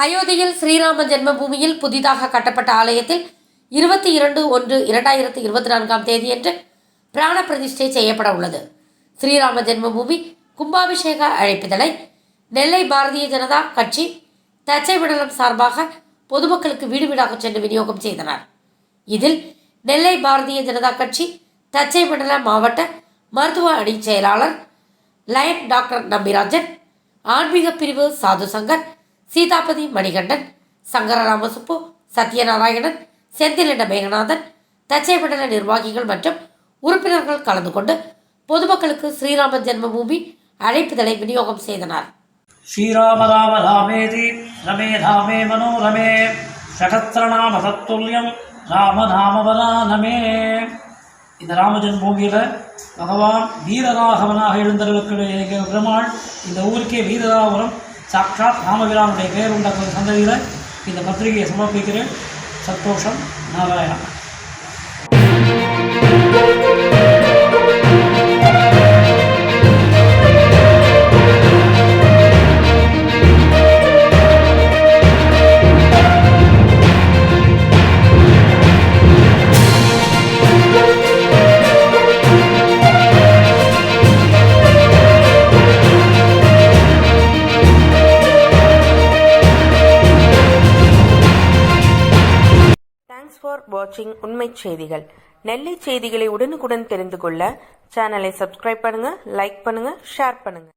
அயோத்தியில் ஸ்ரீராம ஜென்மபூமியில் புதிதாக கட்டப்பட்ட ஆலயத்தில் 22/1/2024 தேதியன்று பிராண பிரதிஷ்டை செய்யப்பட உள்ளது. ஸ்ரீராம ஜென்மபூமி கும்பாபிஷேக அழைப்பிதழை நெல்லை பாரதிய ஜனதா கட்சி தச்சை மண்டலம் சார்பாக பொதுமக்களுக்கு வீடு வீடாக சென்று விநியோகம் செய்தனர். இதில் நெல்லை பாரதிய ஜனதா கட்சி தச்சை மண்டல மாவட்ட மருத்துவ அணி செயலாளர் லயன் டாக்டர் நம்பிராஜன், ஆன்மீக பிரிவு சாது சங்கர், சீதாபதி மணிகண்டன், சங்கர ராமசுப்பு, சத்யநாராயணன், செந்திலிண்ட மேகநாதன், தச்சை மண்டல நிர்வாகிகள் மற்றும் உறுப்பினர்கள் கலந்து கொண்டு பொதுமக்களுக்கு ஸ்ரீராம ஜென்மபூமி அழைப்புதலை விநியோகம் செய்தனர். ஸ்ரீராம ராம ராமேதி ரமே ராமே மனோரமே சகஸ்ரநாம தத்துல்யம் ராம நாமவரானமே. இந்த ராம ஜென்மபூமியில் பகவான் வீரராகவனாக எழுந்தவர்களுடைய பெருமாள் இந்த ஊருக்கே வீரராகவனம் சாட்சாத் ராமபிரானுடைய பெயர் உண்ட சந்ததியில் இந்த பத்திரிகையை சமர்ப்பிக்கிறேன். சந்தோஷம். நாராயணா. தேங்க்ஸ் ஃபார் வாட்சிங் உண்மை செய்திகள். நெல்லை செய்திகளை உடனுக்குடன் தெரிந்து கொள்ள சேனலை சப்ஸ்கிரைப் பண்ணுங்க, லைக் பண்ணுங்க, ஷேர் பண்ணுங்க.